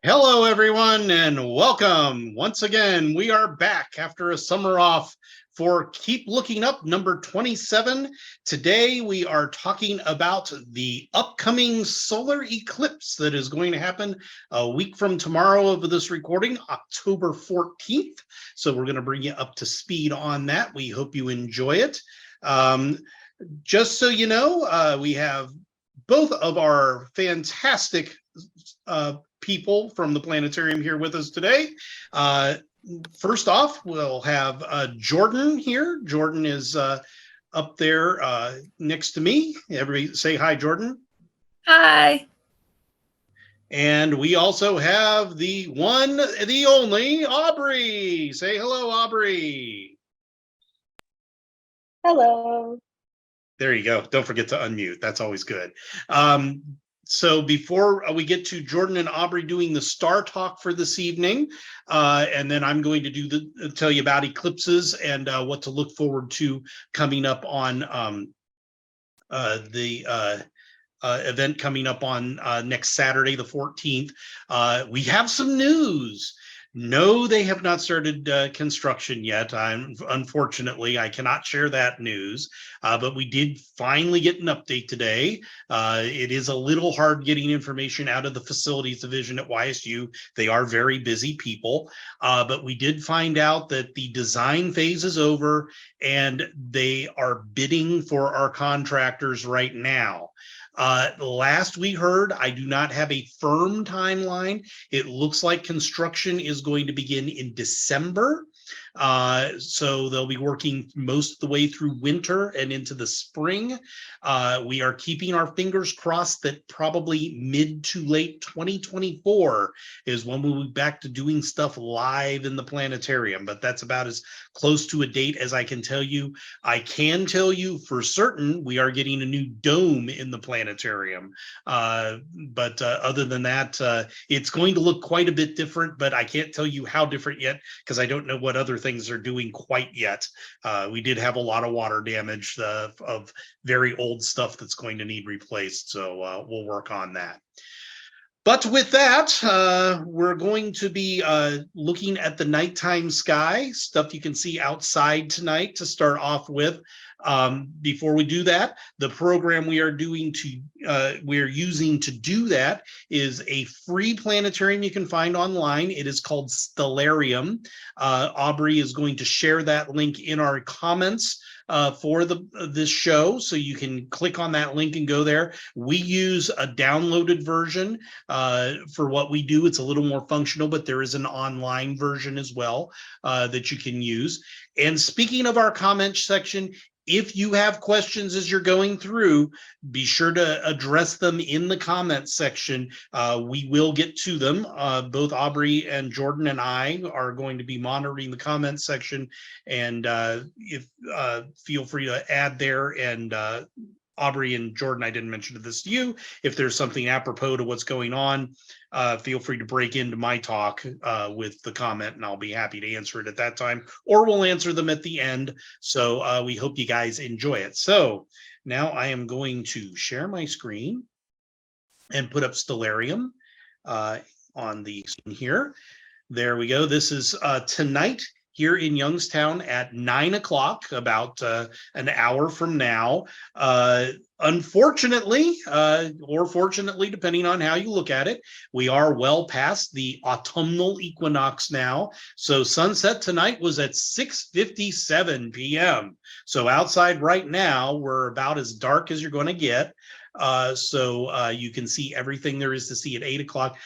Hello, everyone, and welcome. Once again, we are back after a summer off for Keep Looking Up number 27. Today, we are talking about the upcoming solar eclipse that is going to happen a week from tomorrow of this recording, October 14th. So we're going to bring you up to speed on that. We hope you enjoy it. Just so you know, we have both of our fantastic people from the planetarium here with us today. First off, we'll have Jordan here. Jordan is up there next to me. Everybody say hi, Jordan. Hi. And we also have the one, the only Aubrey. Say hello, Aubrey. Hello. There you go. Don't forget to unmute. That's always good. So before we get to Jordan and Aubrey doing the star talk for this evening, and then I'm going to tell you about eclipses and what to look forward to coming up on the event coming up on next Saturday, the 14th. We have some news. No, they have not started construction yet. Unfortunately, I cannot share that news, but we did finally get an update today. It is a little hard getting information out of the facilities division at YSU. They are very busy people, but we did find out that the design phase is over and they are bidding for our contractors right now. Last we heard, I do not have a firm timeline. It looks like construction is going to begin in December. So they'll be working most of the way through winter and into the spring. We are keeping our fingers crossed that probably mid to late 2024 is when we'll be back to doing stuff live in the planetarium, but that's about as close to a date as I can tell you. I can tell you for certain we are getting a new dome in the planetarium. But other than that, it's going to look quite a bit different, but I can't tell you how different yet because I don't know what other things are doing quite yet. We did have a lot of water damage of very old stuff that's going to need replaced. So we'll work on that. But with that, we're going to be looking at the nighttime sky, stuff you can see outside tonight to start off with. Before we do that, the program we are using to do that is a free planetarium you can find online. It is called Stellarium. Aubrey is going to share that link in our comments for this show, so you can click on that link and go there. We use a downloaded version for what we do. It's a little more functional, but there is an online version as well that you can use. And speaking of our comment section, if you have questions as you're going through, be sure to address them in the comments section. We will get to them. Both Aubrey and Jordan and I are going to be monitoring the comments section, and feel free to add there. And Aubrey and Jordan, I didn't mention this to you. If there's something apropos to what's going on, feel free to break into my talk with the comment, and I'll be happy to answer it at that time, or we'll answer them at the end. So we hope you guys enjoy it. So now I am going to share my screen and put up Stellarium on the screen here. There we go. This is tonight here in Youngstown at 9 o'clock, about an hour from now. Unfortunately, or fortunately, depending on how you look at it, we are well past the autumnal equinox now. So sunset tonight was at 6:57 p.m. So outside right now, we're about as dark as you're going to get. So you can see everything there is to see at 8 o'clock.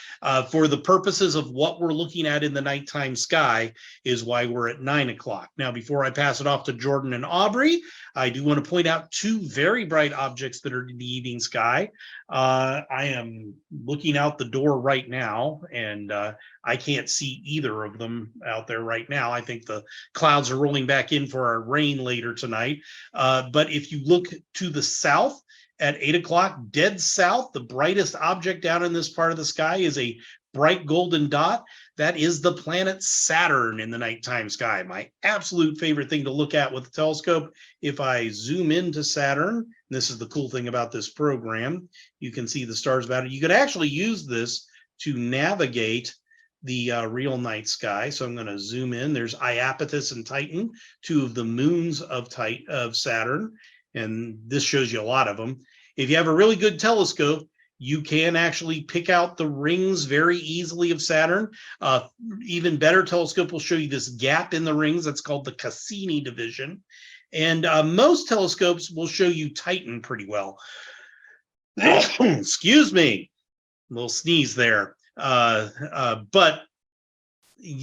For the purposes of what we're looking at in the nighttime sky is why we're at 9 o'clock. Now, before I pass it off to Jordan and Aubrey, I do want to point out two very bright objects that are in the evening sky. I am looking out the door right now, and I can't see either of them out there right now. I think the clouds are rolling back in for our rain later tonight. But if you look to the south, at 8 o'clock, dead south, the brightest object down in this part of the sky is a bright golden dot. That is the planet Saturn in the nighttime sky. My absolute favorite thing to look at with the telescope. If I zoom into Saturn, this is the cool thing about this program, you can see the stars about it. You could actually use this to navigate the real night sky. So I'm going to zoom in. There's Iapetus and Titan, two of the moons of Saturn. And this shows you a lot of them. If you have a really good telescope, you can actually pick out the rings very easily of Saturn. Even better telescope will show you this gap in the rings. That's called the Cassini division. And most telescopes will show you Titan pretty well. Excuse me, a little sneeze there. But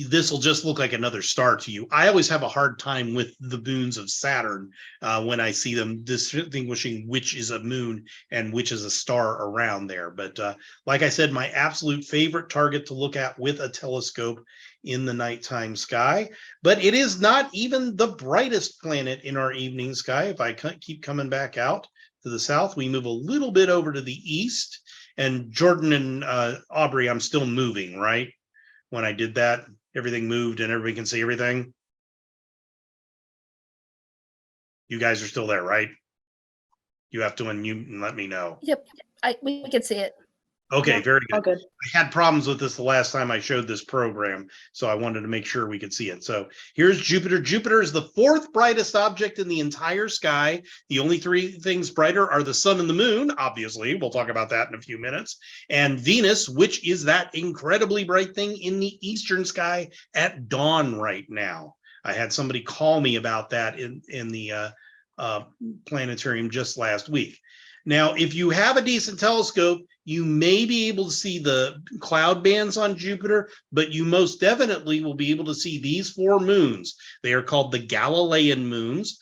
this will just look like another star to you. I always have a hard time with the moons of Saturn when I see them distinguishing which is a moon and which is a star around there. But like I said, my absolute favorite target to look at with a telescope in the nighttime sky. But it is not even the brightest planet in our evening sky. If I keep coming back out to the south, we move a little bit over to the east. And Jordan and Aubrey, I'm still moving, right? When I did that, everything moved and everybody can see everything. You guys are still there, right? You have to unmute and let me know. Yep, we can see it. Okay, Yeah, very good. all good. I had problems with this the last time I showed this program, so I wanted to make sure we could see it. So here's Jupiter. Jupiter is the fourth brightest object in the entire sky. The only three things brighter are the sun and the moon, obviously. We'll talk about that in a few minutes. And Venus, which is that incredibly bright thing in the eastern sky at dawn right now. I had somebody call me about that in the planetarium just last week. Now, if you have a decent telescope, you may be able to see the cloud bands on Jupiter, but you most definitely will be able to see these four moons. They are called the Galilean moons,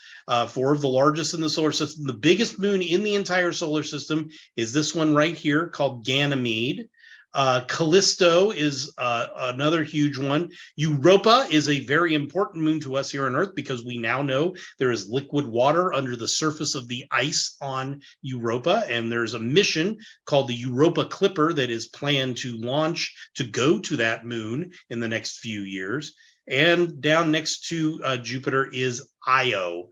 four of the largest in the solar system. The biggest moon in the entire solar system is this one right here called Ganymede. Callisto is another huge one. Europa is a very important moon to us here on Earth because we now know there is liquid water under the surface of the ice on Europa, and there's a mission called the Europa Clipper that is planned to launch to go to that moon in the next few years. And down next to Jupiter is Io,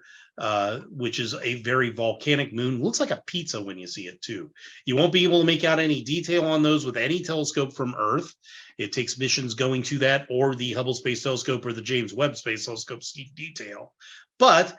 which is a very volcanic moon. Looks like a pizza when you see it too. You won't be able to make out any detail on those with any telescope from Earth. It takes missions going to that or the Hubble Space Telescope or the James Webb Space Telescope to see detail. But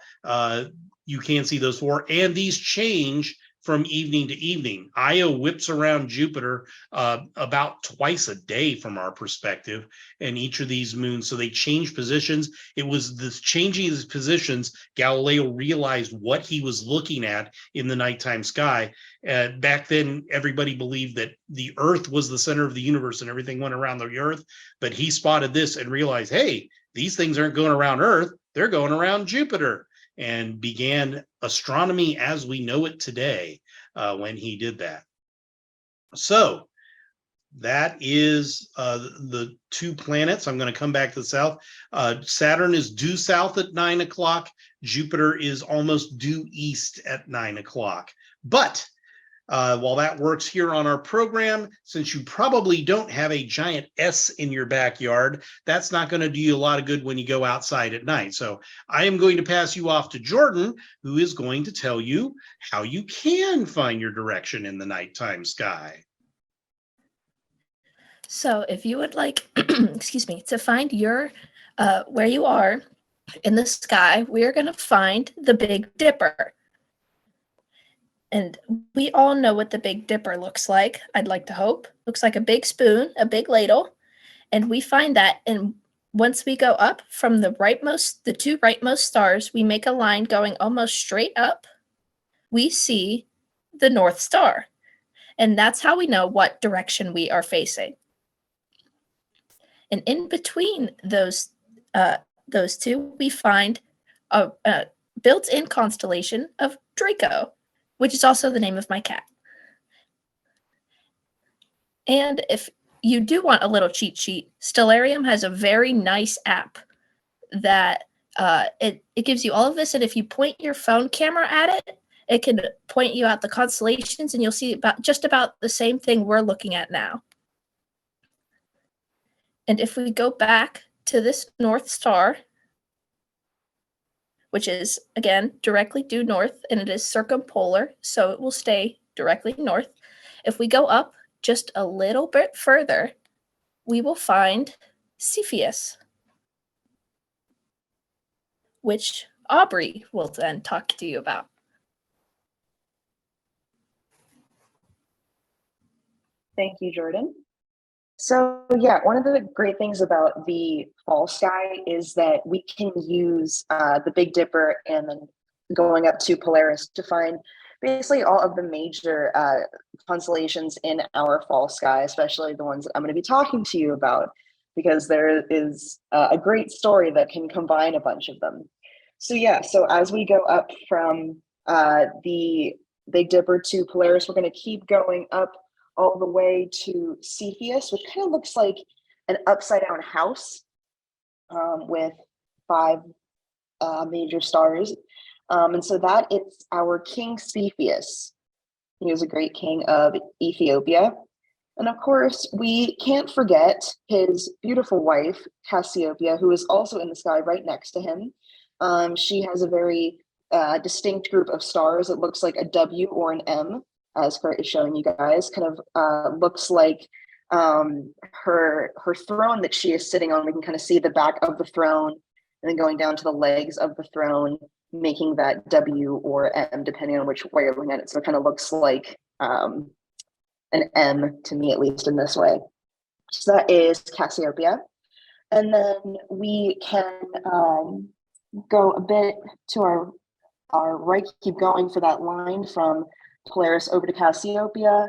you can see those four, and these change from evening to evening. Io whips around Jupiter about twice a day from our perspective, and each of these moons, so they change positions. It was this changing of positions, Galileo realized what he was looking at in the nighttime sky. Back then, everybody believed that the Earth was the center of the universe and everything went around the Earth, but he spotted this and realized, hey, these things aren't going around Earth, they're going around Jupiter, and began astronomy as we know it today when he did that. So that is the two planets. I'm going to come back to the south. Saturn is due south at 9 o'clock. Jupiter is almost due east at 9 o'clock. But while that works here on our program, since you probably don't have a giant S in your backyard, that's not going to do you a lot of good when you go outside at night. So I am going to pass you off to Jordan, who is going to tell you how you can find your direction in the nighttime sky. So if you would like, excuse me, to find your where you are in the sky, we are going to find the Big Dipper. And we all know what the Big Dipper looks like, I'd like to hope. Looks like a big spoon, a big ladle. And we find that, and once we go up from the two rightmost stars, we make a line going almost straight up. We see the North Star. And that's how we know what direction we are facing. And in between those two, we find a built-in constellation of Draco, which is also the name of my cat. And if you do want a little cheat sheet, Stellarium has a very nice app that it gives you all of this. And if you point your phone camera at it, it can point you out the constellations, and you'll see just about the same thing we're looking at now. And if we go back to this North Star, which is, again, directly due north, and it is circumpolar, so it will stay directly north. If we go up just a little bit further, we will find Cepheus, which Aubrey will then talk to you about. Thank you, Jordan. So yeah, one of the great things about the fall sky is that we can use the Big Dipper and then going up to Polaris to find basically all of the major constellations in our fall sky, especially the ones that I'm going to be talking to you about, because there is a great story that can combine a bunch of them. So yeah, so as we go up from the Big Dipper to Polaris, we're going to keep going up all the way to Cepheus, which kind of looks like an upside down house with 5 major stars. And so that is our King Cepheus. He was a great king of Ethiopia. And of course, we can't forget his beautiful wife, Cassiopeia, who is also in the sky right next to him. She has a very distinct group of stars. It looks like a W or an M, as Kurt is showing you guys. Kind of looks like her throne that she is sitting on. We can kind of see the back of the throne, and then going down to the legs of the throne, making that W or M, depending on which way you're looking at it. So it kind of looks like an M to me, at least in this way. So that is Cassiopeia. And then we can go a bit to our right, keep going for that line from Polaris over to Cassiopeia,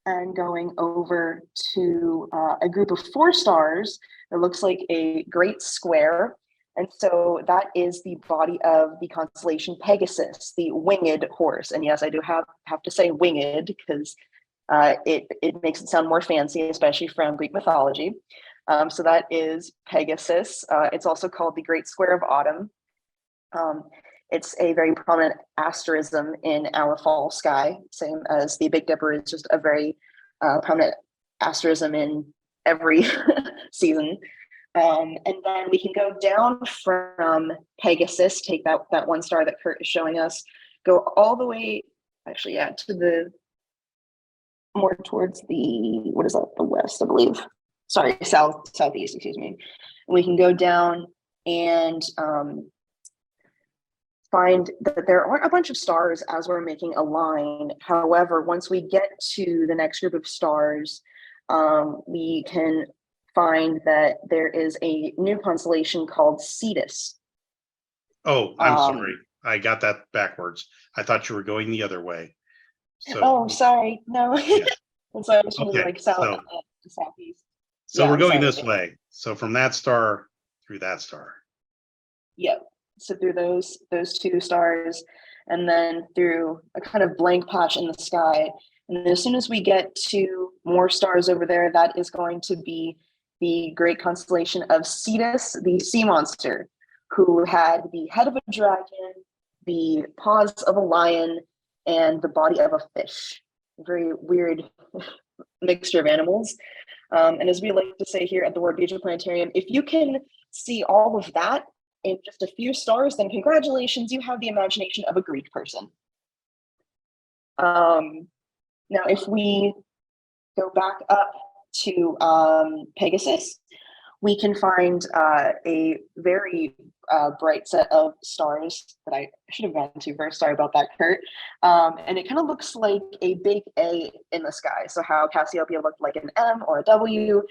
and going over to a group of 4 stars that looks like a great square. And so that is the body of the constellation Pegasus, the winged horse. And yes, I do have to say winged because it makes it sound more fancy, especially from Greek mythology. So that is Pegasus. It's also called the Great Square of Autumn. It's a very prominent asterism in our fall sky, same as the Big Dipper is just a very prominent asterism in every season. And then we can go down from Pegasus, take that one star that Kurt is showing us, go all the way, actually, yeah, to the more towards the, what is that, the west, I believe. Sorry, southeast, excuse me. And we can go down and find that there aren't a bunch of stars as we're making a line. However, once we get to the next group of stars, we can find that there is a new constellation called Cetus. Oh, I'm sorry. I got that backwards. I thought you were going the other way. So, oh, sorry. No. Yeah. And so I was Okay, like southeast. So Yeah, we're going sorry. this way. So from that star through that star. Yep. So through those two stars, and then through a kind of blank patch in the sky. And as soon as we get to more stars over there, that is going to be the great constellation of Cetus, the sea monster, who had the head of a dragon, the paws of a lion, and the body of a fish. Very weird mixture of animals. And as we like to say here at the World Beacher Planetarium, if you can see all of that in just a few stars, then congratulations, you have the imagination of a Greek person. Now, if we go back up to Pegasus, we can find a very bright set of stars that I should have gone to first. Sorry about that, Kurt. And it kind of looks like a big A in the sky. So how Cassiopeia looked like an M or a W,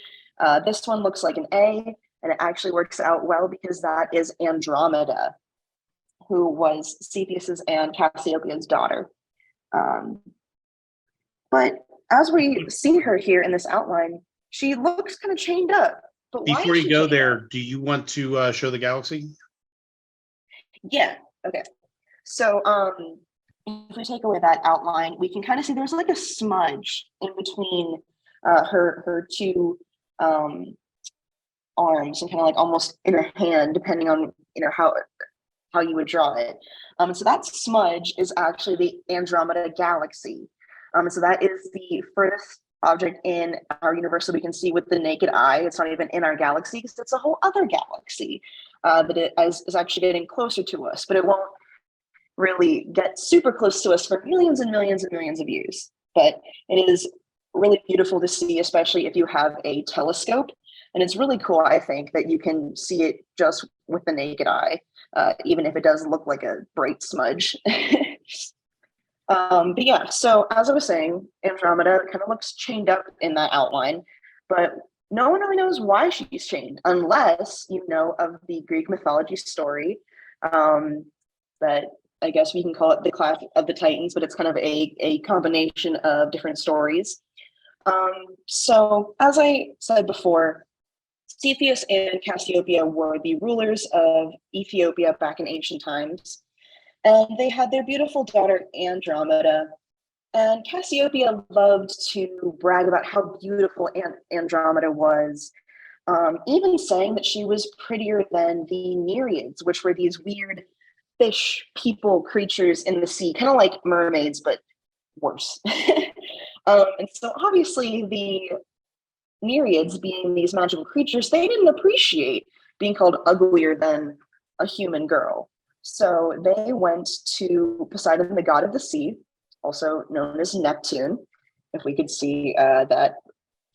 this one looks like an A, and it actually works out well because that is Andromeda, who was Cepheus's and Cassiopeia's daughter. But as we see her here in this outline, she looks kind of chained up. But before you go there, do you want to show the galaxy? Yeah. Okay. So if we take away that outline, we can kind of see there's like a smudge in between her two arms and kind of like almost in her hand, depending on how you would draw it. So that smudge is actually the Andromeda galaxy. So that is the furthest object in our universe that we can see with the naked eye. It's not even in our galaxy because it's a whole other galaxy that it is actually getting closer to us, but it won't really get super close to us for millions and millions and millions of years. But it is really beautiful to see, especially if you have a telescope. And it's really cool, I think, that you can see it just with the naked eye, even if it does look like a bright smudge. But yeah, so as I was saying, Andromeda kind of looks chained up in that outline, but no one really knows why she's chained, unless you know of the Greek mythology story that I guess we can call it the Clash of the Titans, but it's kind of a combination of different stories. So as I said before, Cepheus and Cassiopeia were the rulers of Ethiopia back in ancient times. And they had their beautiful daughter, Andromeda. And Cassiopeia loved to brag about how beautiful Andromeda was, even saying that she was prettier than the Nereids, which were these weird fish people creatures in the sea, kind of like mermaids, but worse. And so obviously the Nereids, being these magical creatures, they didn't appreciate being called uglier than a human girl. So they went to Poseidon, the god of the sea, also known as Neptune, if we could see that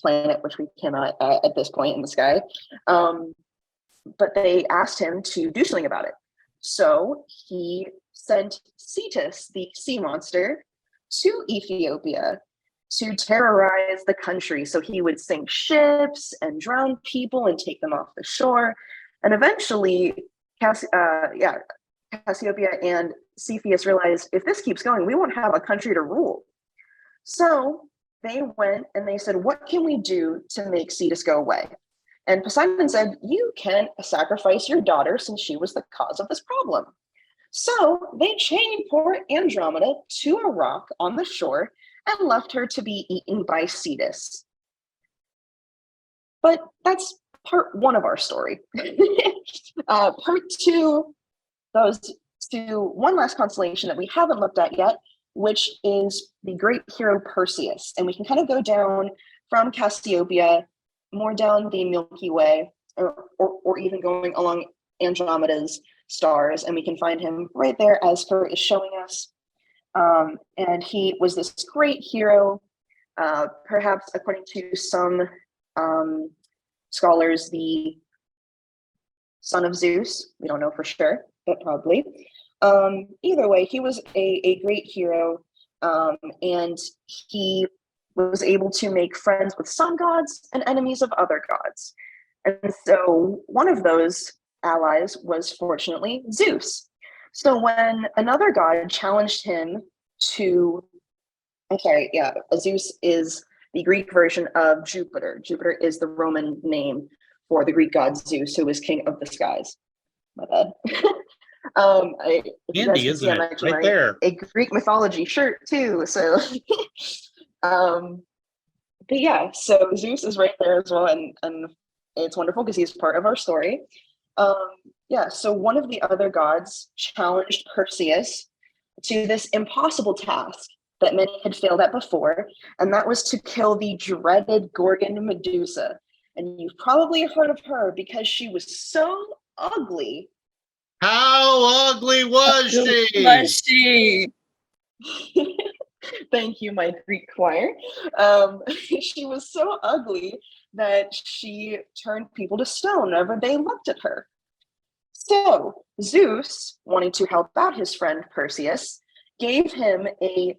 planet, which we cannot at this point in the sky. But they asked him to do something about it. So he sent Cetus, the sea monster, to Ethiopia to terrorize the country. So he would sink ships and drown people and take them off the shore. And eventually, Cassiopeia and Cepheus realized, if this keeps going, we won't have a country to rule. So they went and they said, what can we do to make Cetus go away? And Poseidon said, you can sacrifice your daughter since she was the cause of this problem. So they chained poor Andromeda to a rock on the shore and left her to be eaten by Cetus. But that's part one of our story. Part two goes to one last constellation that we haven't looked at yet, which is the great hero Perseus. And we can kind of go down from Cassiopeia, more down the Milky Way, or even going along Andromeda's stars, and we can find him right there as Kurt is showing us. And he was this great hero, perhaps according to some scholars, the son of Zeus. We don't know for sure, but probably. Either way, he was a great hero, and he was able to make friends with some gods and enemies of other gods. And so one of those allies was fortunately Zeus. So when another god challenged him to, Zeus is the Greek version of Jupiter. Jupiter is the Roman name for the Greek god Zeus, who is king of the skies. My bad. If you guys Handy, can see, isn't I'm it? actually Right wearing there. a Greek mythology shirt too. So, but yeah, so Zeus is right there as well, and it's wonderful because he's part of our story. Yeah, so one of the other gods challenged Perseus to this impossible task that many had failed at before, and that was to kill the dreaded Gorgon Medusa. And you've probably heard of her because she was so ugly. How ugly was she? Was she? Thank you, my Greek choir. She was so ugly that she turned people to stone whenever they looked at her. So Zeus, wanting to help out his friend Perseus, gave him a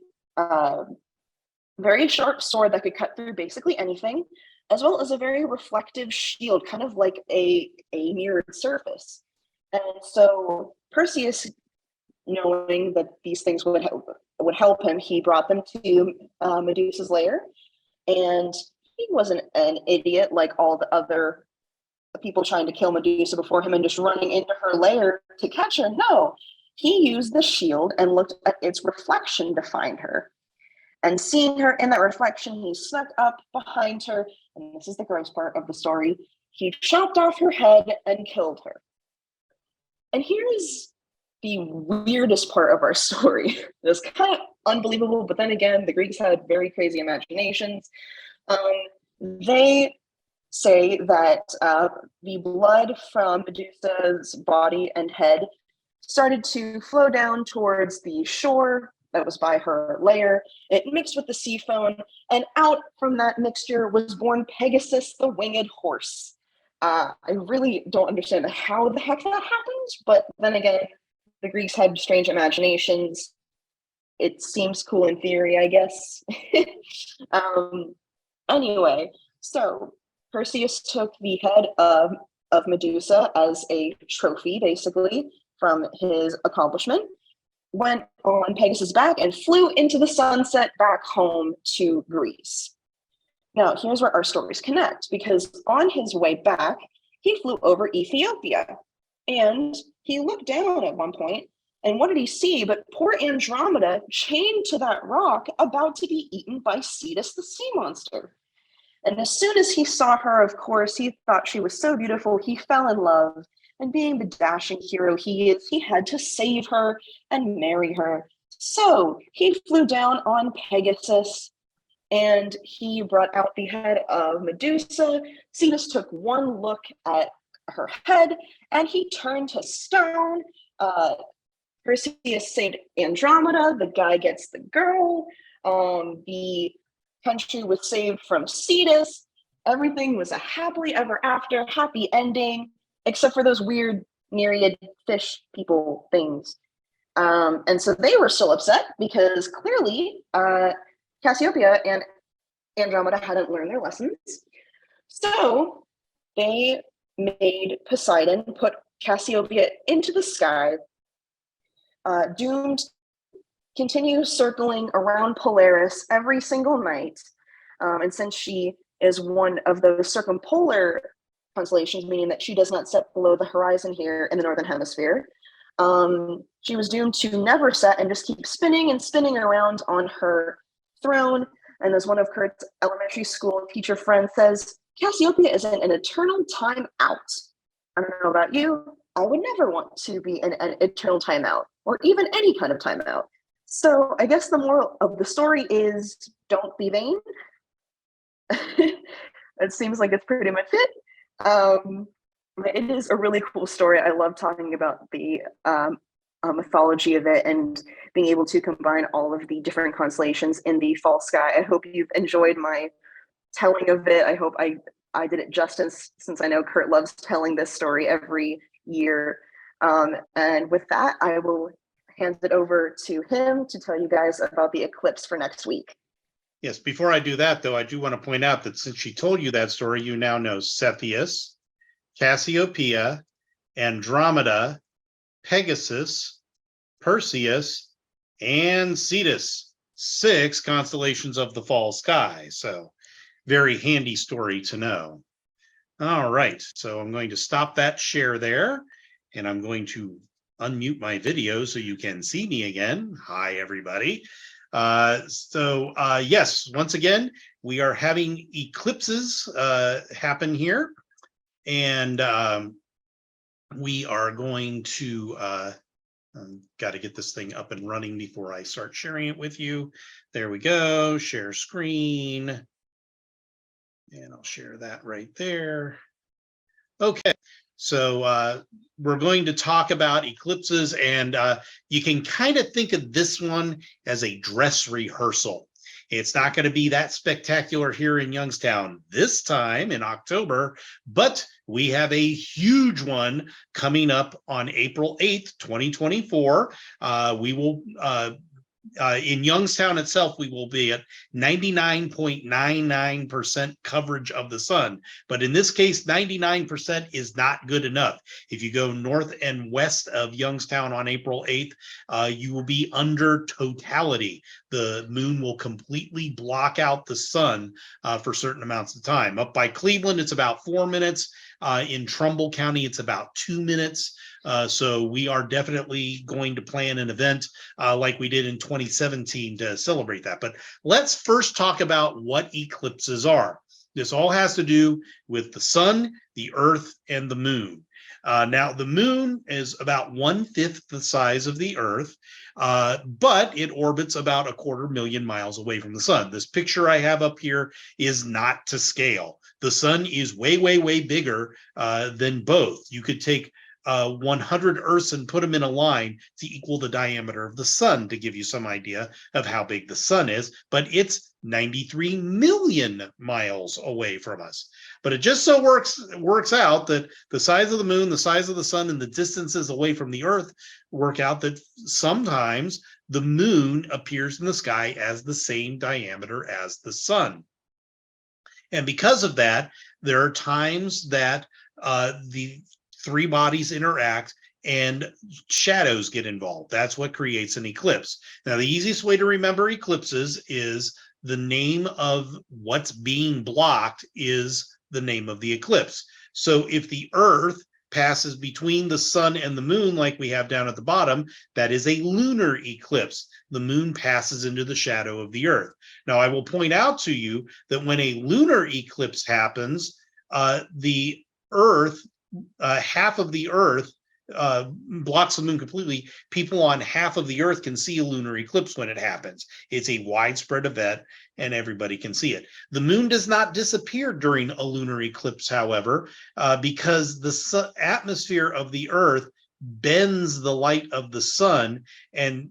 very sharp sword that could cut through basically anything, as well as a very reflective shield, kind of like a mirrored surface. And so Perseus, knowing that these things would help him, he brought them to Medusa's lair, and he wasn't an idiot like all the other people trying to kill Medusa before him and just running into her lair to catch her. No, he used the shield and looked at its reflection to find her. And seeing her in that reflection, he snuck up behind her, and this is the gross part of the story. He chopped off her head and killed her. And here's the weirdest part of our story. It's kind of unbelievable, but then again, the Greeks had very crazy imaginations. They say that the blood from Medusa's body and head started to flow down towards the shore that was by her lair. It mixed with the sea foam, and out from that mixture was born Pegasus, the winged horse. I really don't understand how the heck that happens, but then again, the Greeks had strange imaginations. It seems cool in theory, I guess. Anyway, so Perseus took the head of Medusa as a trophy, basically, from his accomplishment, went on Pegasus' back, and flew into the sunset back home to Greece. Now, here's where our stories connect, because on his way back, he flew over Ethiopia, and he looked down at one point, and what did he see but poor Andromeda chained to that rock, about to be eaten by Cetus the sea monster. And as soon as he saw her, of course, he thought she was so beautiful, he fell in love, and being the dashing hero he is, he had to save her and marry her. So he flew down on Pegasus, and he brought out the head of Medusa. Cetus took one look at her head, and he turned to stone. Perseus saved Andromeda. The guy gets the girl. The country was saved from Cetus. Everything was a happily ever after, happy ending, except for those weird Nereid fish people things. And so they were still upset because clearly Cassiopeia and Andromeda hadn't learned their lessons. So they made Poseidon put Cassiopeia into the sky, doomed continue circling around Polaris every single night. And since she is one of those circumpolar constellations, meaning that she does not set below the horizon here in the Northern Hemisphere, she was doomed to never set and just keep spinning and spinning around on her throne. And as one of Kurt's elementary school teacher friends says, Cassiopeia is in an eternal time out. I don't know about you, I would never want to be in an eternal timeout, or even any kind of timeout. So I guess the moral of the story is don't be vain. It seems like it's pretty much it. It is a really cool story. I love talking about the mythology of it and being able to combine all of the different constellations in the fall sky. I hope you've enjoyed my telling of it. I hope I did it justice, since I know Kurt loves telling this story every year. And with that, I will hand it over to him to tell you guys about the eclipse for next week. Yes, before I do that, though, I do want to point out that since she told you that story, you now know Cepheus, Cassiopeia, Andromeda, Pegasus, Perseus, and Cetus, 6 constellations of the fall sky. So very handy story to know. All right, so I'm going to stop that share there, and I'm going to unmute my video so you can see me again. Hi, everybody. Yes, once again, we are having eclipses happen here, and we are going to got to get this thing up and running before I start sharing it with you. There we go, share screen, and I'll share that right there. Okay, so we're going to talk about eclipses, and you can kind of think of this one as a dress rehearsal. It's not going to be that spectacular here in Youngstown this time in October, but we have a huge one coming up on April 8th, 2024. We will in Youngstown itself, we will be at 99.99% coverage of the sun. But in this case, 99% is not good enough. If you go north and west of Youngstown on April 8th, you will be under totality. The moon will completely block out the sun for certain amounts of time. Up by Cleveland, it's about 4 minutes. In Trumbull County, it's about 2 minutes. So we are definitely going to plan an event like we did in 2017 to celebrate that. But let's first talk about what eclipses are. This all has to do with the sun, the earth, and the moon. Now, the moon is about 1/5 the size of the earth, but it orbits about 250,000 miles away from the sun. This picture I have up here is not to scale. The sun is way, way, way bigger than both. You could take 100 Earths and put them in a line to equal the diameter of the sun, to give you some idea of how big the sun is, but it's 93 million miles away from us. But it just so works out that the size of the moon, the size of the sun, and the distances away from the earth work out that sometimes the moon appears in the sky as the same diameter as the sun. And because of that, there are times that the 3 bodies interact and shadows get involved. That's what creates an eclipse. Now, the easiest way to remember eclipses is the name of what's being blocked is the name of the eclipse. So if the earth passes between the sun and the moon, like we have down at the bottom, that is a lunar eclipse. The moon passes into the shadow of the earth. Now, I will point out to you that when a lunar eclipse happens, the earth, half of the earth blocks the moon completely. People on half of the earth can see a lunar eclipse when it happens. It's a widespread event and everybody can see it. The moon does not disappear during a lunar eclipse, however, because the atmosphere of the earth bends the light of the sun, and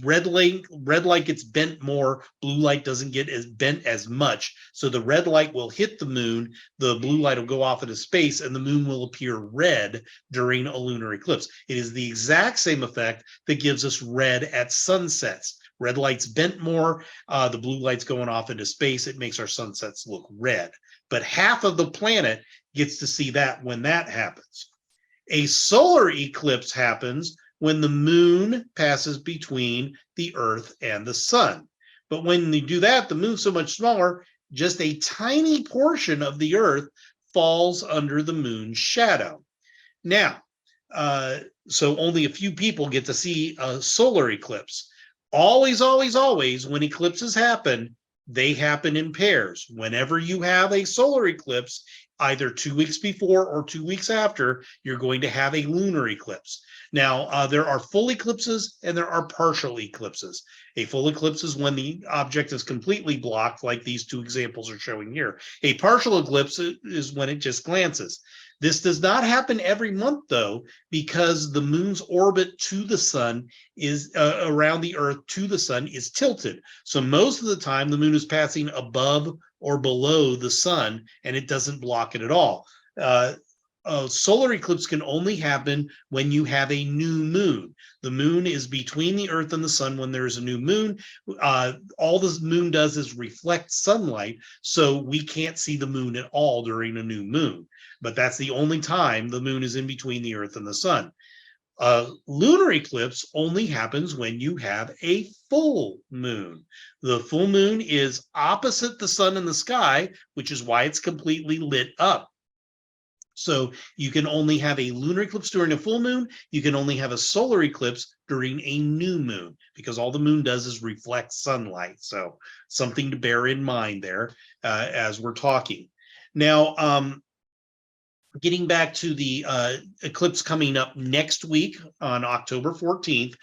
red light gets bent more, blue light doesn't get as bent as much. So the red light will hit the moon, the blue light will go off into space, and the moon will appear red during a lunar eclipse. It is the exact same effect that gives us red at sunsets. Red light's bent more, the blue light's going off into space. It makes our sunsets look red. But half of the planet gets to see that when that happens. A solar eclipse happens when the moon passes between the earth and the sun. But when you do that, the moon's so much smaller, just a tiny portion of the earth falls under the moon's shadow. Now, so only a few people get to see a solar eclipse. Always, always, always, when eclipses happen, they happen in pairs. Whenever you have a solar eclipse, either 2 weeks before or 2 weeks after, you're going to have a lunar eclipse. Now, there are full eclipses and there are partial eclipses. A full eclipse is when the object is completely blocked, like these 2 examples are showing here. A partial eclipse is when it just glances. This does not happen every month, though, because the moon's orbit to the sun is around the Earth to the sun is tilted. So most of the time, the moon is passing above or below the sun, and it doesn't block it at all. A solar eclipse can only happen when you have a new moon. The moon is between the Earth and the sun when there's a new moon. All the moon does is reflect sunlight, so we can't see the moon at all during a new moon. But that's the only time the moon is in between the Earth and the sun. Lunar eclipse only happens when you have a full moon. The full moon is opposite the sun in the sky, which is why it's completely lit up. So you can only have a lunar eclipse during a full moon. You can only have a solar eclipse during a new moon, because all the moon does is reflect sunlight. So something to bear in mind there as we're talking. Now, getting back to the eclipse coming up next week on October 14th,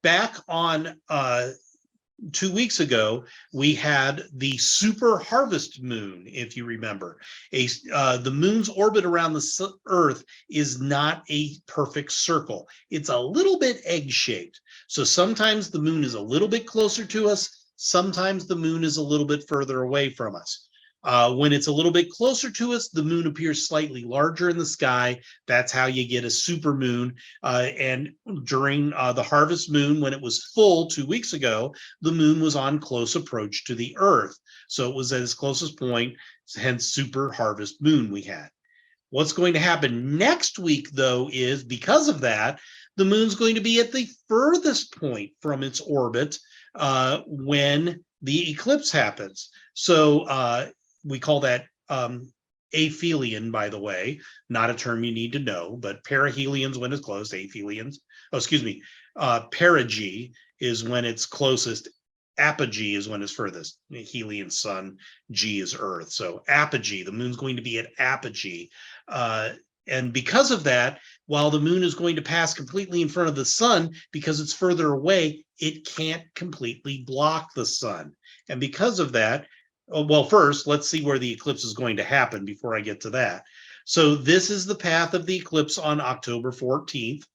back on 2 weeks ago, we had the super harvest moon, if you remember. The moon's orbit around the Earth is not a perfect circle. It's a little bit egg-shaped. So sometimes the moon is a little bit closer to us. Sometimes the moon is a little bit further away from us. When it's a little bit closer to us, the moon appears slightly larger in the sky. That's how you get a super moon. And during the harvest moon, when it was full 2 weeks ago, the moon was on close approach to the Earth. So it was at its closest point, hence super harvest moon we had. What's going to happen next week, though, is because of that, the moon's going to be at the furthest point from its orbit when the eclipse happens. So we call that aphelion, by the way, not a term you need to know, but perihelions when it's close, aphelions. Oh, excuse me. Perigee is when it's closest. Apogee is when it's furthest. Helion, sun, G is Earth. So apogee, the moon's going to be at apogee. And because of that, while the moon is going to pass completely in front of the sun, because it's further away, it can't completely block the sun. And because of that, well, first, let's see where the eclipse is going to happen before I get to that. So this is the path of the eclipse on October 14th.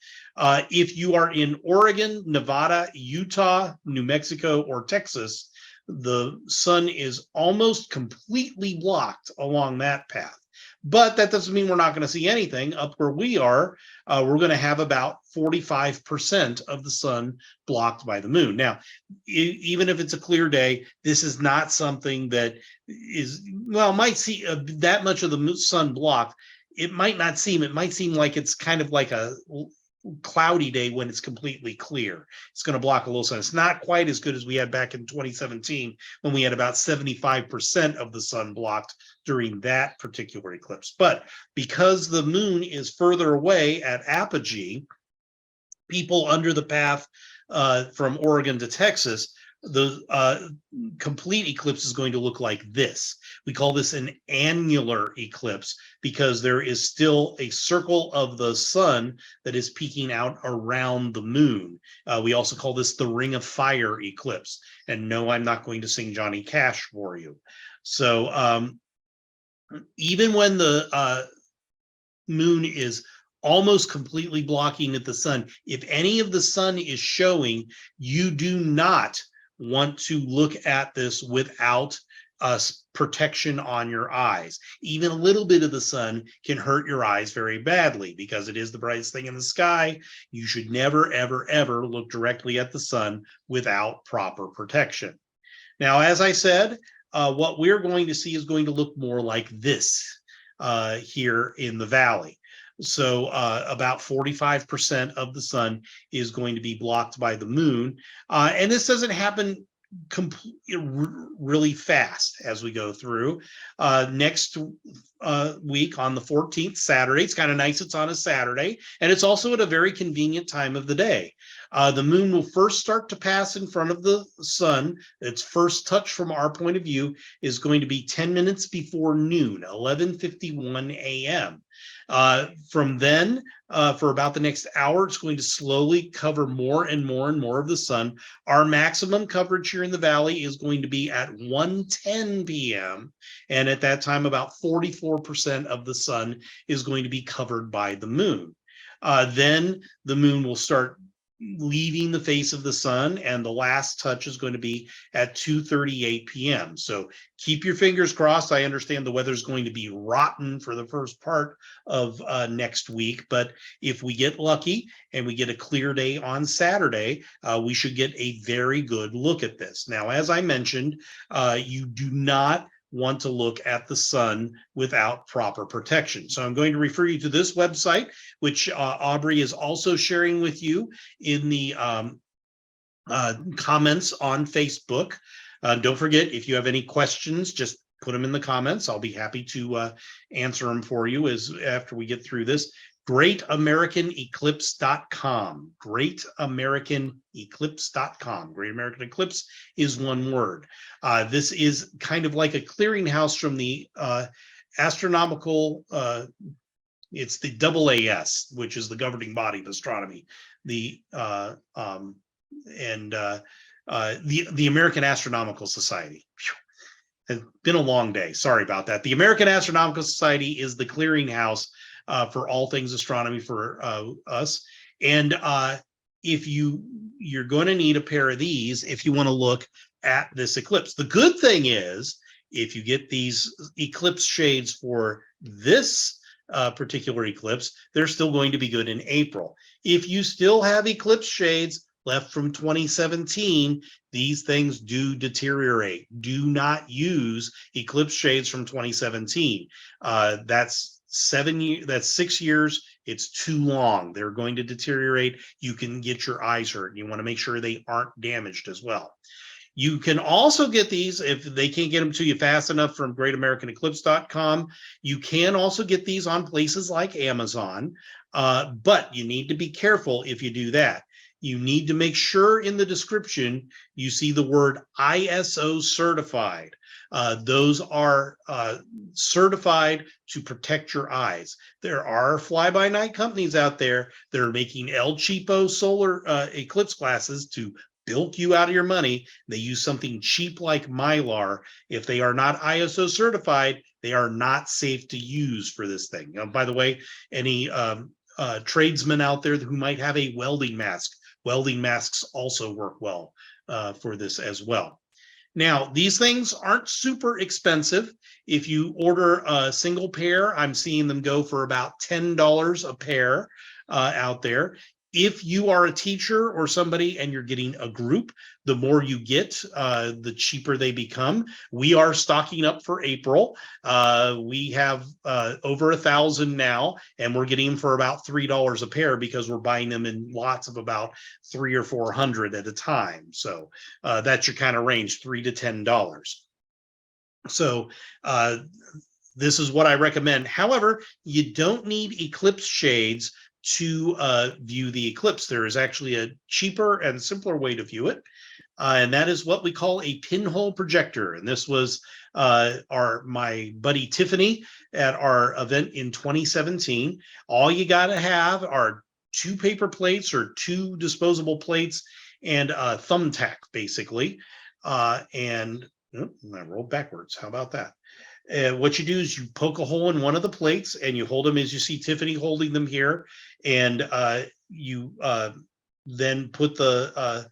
If you are in Oregon, Nevada, Utah, New Mexico, or Texas, the sun is almost completely blocked along that path. But that doesn't mean we're not going to see anything. Up where we are, we're going to have about 45% of the sun blocked by the moon. Now, even if it's a clear day, this is not something that is, well, might see that much of the sun blocked. It might not seem, it might seem like it's kind of like a cloudy day when it's completely clear. It's going to block a little sun. It's not quite as good as we had back in 2017 when we had about 75% of the sun blocked during that particular eclipse. But because the moon is further away at apogee, people under the path from Oregon to Texas, the complete eclipse is going to look like this. We call this an annular eclipse because there is still a circle of the sun that is peeking out around the moon. We also call this the Ring of Fire eclipse. And no, I'm not going to sing Johnny Cash for you. So even when the moon is almost completely blocking at the sun, if any of the sun is showing, you do not want to look at this without protection on your eyes. Even a little bit of the sun can hurt your eyes very badly because it is the brightest thing in the sky. You should never, ever, ever look directly at the sun without proper protection. Now, as I said, what we're going to see is going to look more like this here in the valley. So about 45% of the sun is going to be blocked by the moon. And this doesn't happen really fast as we go through. Next week on the 14th, Saturday, it's kind of nice it's on a Saturday, and it's also at a very convenient time of the day. The moon will first start to pass in front of the sun. Its first touch from our point of view is going to be 10 minutes before noon, 11:51 a.m. From then, for about the next hour, it's going to slowly cover more and more and more of the sun. Our maximum coverage here in the valley is going to be at 1:10 p.m. And at that time, about 44% of the sun is going to be covered by the moon. Then the moon will start leaving the face of the sun, and the last touch is going to be at 2:38 p.m. So keep your fingers crossed. I understand the weather's going to be rotten for the first part of next week, but if we get lucky and we get a clear day on Saturday, we should get a very good look at this. Now, as I mentioned, you do not want to look at the sun without proper protection. So I'm going to refer you to this website, which Aubrey is also sharing with you in the comments on Facebook. Don't forget, if you have any questions, just put them in the comments. I'll be happy to answer them for you after we get through this. GreatAmericanEclipse.com. GreatAmericanEclipse.com. Great American Eclipse is one word. This is kind of like a clearinghouse from the astronomical. It's the AAS, which is the governing body of astronomy. The American Astronomical Society. It's been a long day. Sorry about that. The American Astronomical Society is the clearinghouse for all things astronomy for us. And if you're going to need a pair of these if you want to look at this eclipse. The good thing is, if you get these eclipse shades for this particular eclipse, they're still going to be good in April. If you still have eclipse shades left from 2017, these things do deteriorate. Do not use eclipse shades from 2017. That's 7 years, that's 6 years. It's too long. They're going to deteriorate. You can get your eyes hurt. You want to make sure they aren't damaged as well. You can also get these if they can't get them to you fast enough from GreatAmericanEclipse.com. You can also get these on places like Amazon, but you need to be careful if you do that. You need to make sure in the description you see the word ISO certified. Those are certified to protect your eyes. There are fly-by-night companies out there that are making El Cheapo solar eclipse glasses to bilk you out of your money. They use something cheap like Mylar. If they are not ISO certified, they are not safe to use for this thing. By the way, any tradesmen out there who might have a welding mask, welding masks also work well for this as well. Now, these things aren't super expensive. If you order a single pair, I'm seeing them go for about $10 a pair out there. If you are a teacher or somebody and you're getting a group, the more you get, the cheaper they become. We are stocking up for April. We have over 1,000 now, and we're getting them for about $3 a pair because we're buying them in lots of about 300 or 400 at a time. So that's your kind of range, $3 to $10. So this is what I recommend. However, you don't need eclipse shades to view the eclipse. There is actually a cheaper and simpler way to view it, and that is what we call a pinhole projector. And this was my buddy Tiffany at our event in 2017. All you got to have are 2 paper plates or 2 disposable plates and a thumbtack, basically. And I rolled backwards. How about that? What you do is you poke a hole in one of the plates and you hold them as you see Tiffany holding them here. And you then put the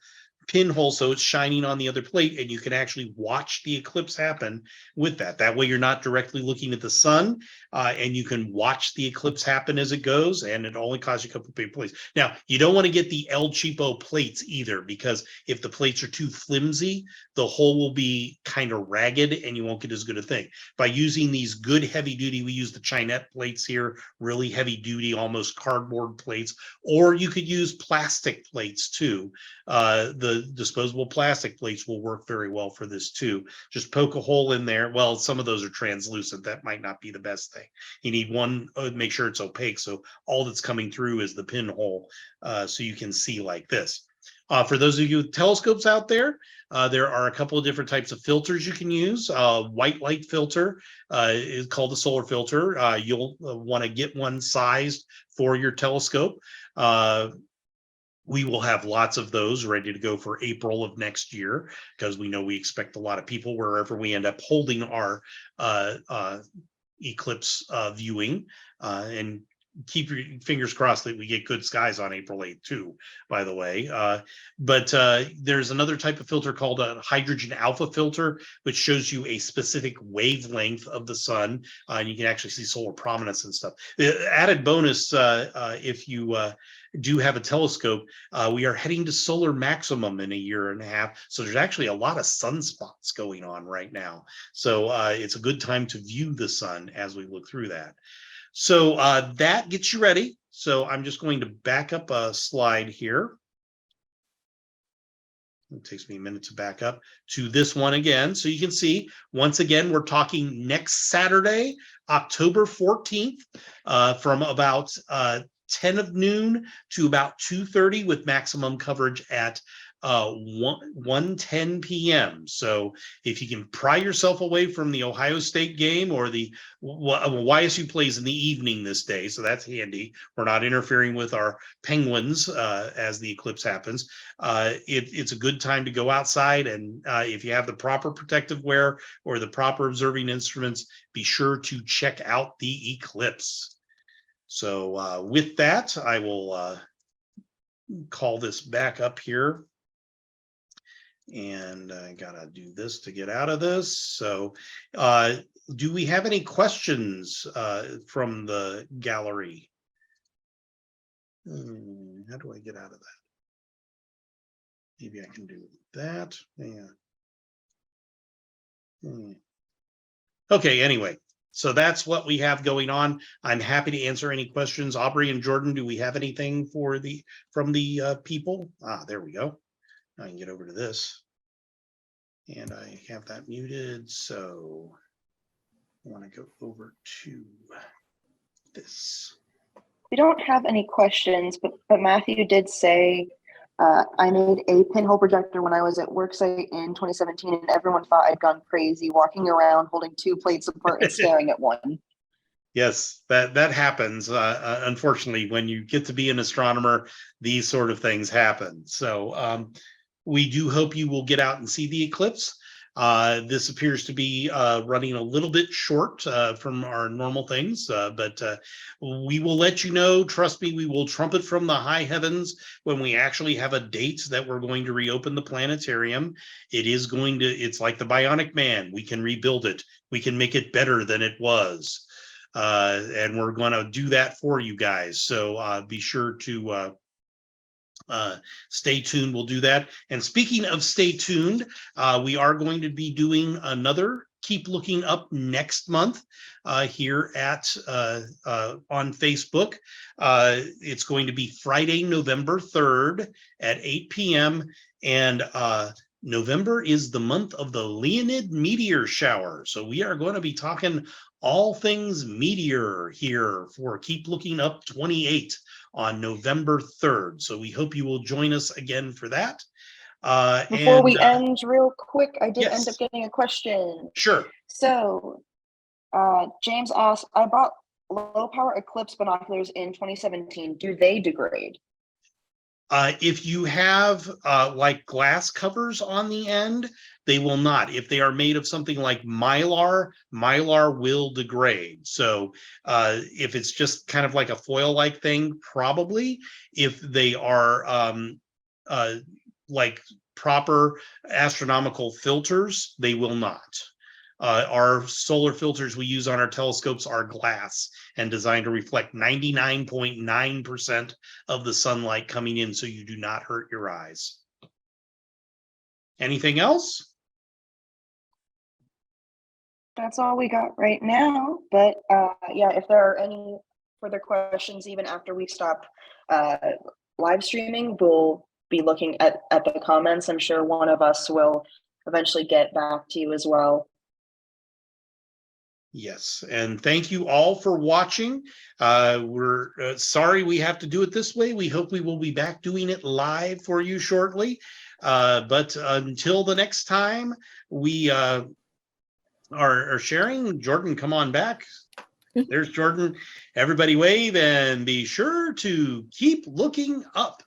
pinhole so it's shining on the other plate, and you can actually watch the eclipse happen with that. That way you're not directly looking at the sun, and you can watch the eclipse happen as it goes, and it only costs you a couple of paper plates. Now, you don't want to get the El Cheapo plates either, because if the plates are too flimsy, the hole will be kind of ragged and you won't get as good a thing. By using these good heavy duty, we use the Chinette plates here, really heavy duty, almost cardboard plates, or you could use plastic plates too. The disposable plastic plates will work very well for this too. Just poke a hole in there. Well, some of those are translucent. That might not be the best thing. You need one, make sure it's opaque, so all that's coming through is the pinhole, so you can see like this. For those of you with telescopes out there, there are a couple of different types of filters you can use. White light filter is called the solar filter. You'll want to get one sized for your telescope. We will have lots of those ready to go for April of next year, because we know we expect a lot of people wherever we end up holding our eclipse viewing, and keep your fingers crossed that we get good skies on April 8th too, by the way. But there's another type of filter called a hydrogen alpha filter, which shows you a specific wavelength of the sun, and you can actually see solar prominence and stuff. The added bonus, if you do have a telescope, we are heading to solar maximum in a year and a half. So there's actually a lot of sunspots going on right now. So it's a good time to view the sun as we look through that. So that gets you ready. So I'm just going to back up a slide here. It takes me a minute to back up to this one again. So you can see, once again, we're talking next Saturday, October 14th, from about 10 of noon to about 2:30, with maximum coverage at 1:10 p.m. So if you can pry yourself away from the Ohio State game, or the YSU plays in the evening this day, so that's handy. We're not interfering with our Penguins as the eclipse happens. It's a good time to go outside, and if you have the proper protective wear or the proper observing instruments, be sure to check out the eclipse. So with that, I will call this back up here. And I gotta do this to get out of this. So do we have any questions from the gallery? How do I get out of that? Maybe I can do that. Yeah. Okay, anyway. So that's what we have going on. I'm happy to answer any questions. Aubrey and Jordan, do we have anything from the people? There we go. I can get over to this. And I have that muted. So I want to go over to this. We don't have any questions, but Matthew did say, I made a pinhole projector when I was at worksite in 2017, and everyone thought I'd gone crazy walking around holding two plates apart and staring at one. Yes, that happens. Unfortunately, when you get to be an astronomer, these sort of things happen. So we do hope you will get out and see the eclipse. This appears to be running a little bit short from our normal things, but we will let you know. Trust me, we will trumpet from the high heavens when we actually have a date that we're going to reopen the planetarium. It's like the Bionic Man. We can rebuild it. We can make it better than it was. And we're going to do that for you guys. So be sure to stay tuned. We'll do that. And speaking of stay tuned, we are going to be doing another Keep Looking Up next month here at on Facebook. It's going to be Friday, November 3rd at 8 p.m. And November is the month of the Leonid meteor shower. So we are going to be talking all things meteor here for Keep Looking Up 28 on November 3rd. So we hope you will join us again for that. Before we end real quick, I did end up yes. getting a question. Sure. So James asked, I bought low power eclipse binoculars in 2017. Do they degrade? If you have like glass covers on the end, they will not. If they are made of something like mylar will degrade. So if it's just kind of like a foil-like thing, probably. If they are like proper astronomical filters, they will not. Our solar filters we use on our telescopes are glass and designed to reflect 99.9% of the sunlight coming in, so you do not hurt your eyes. Anything else? That's all we got right now. But yeah, if there are any further questions, even after we stop live streaming, we'll be looking at the comments. I'm sure one of us will eventually get back to you as well. Yes, and thank you all for watching. We're sorry we have to do it this way. We hope we will be back doing it live for you shortly. But until the next time we are sharing, Jordan, come on back. There's Jordan. Everybody wave and be sure to keep looking up.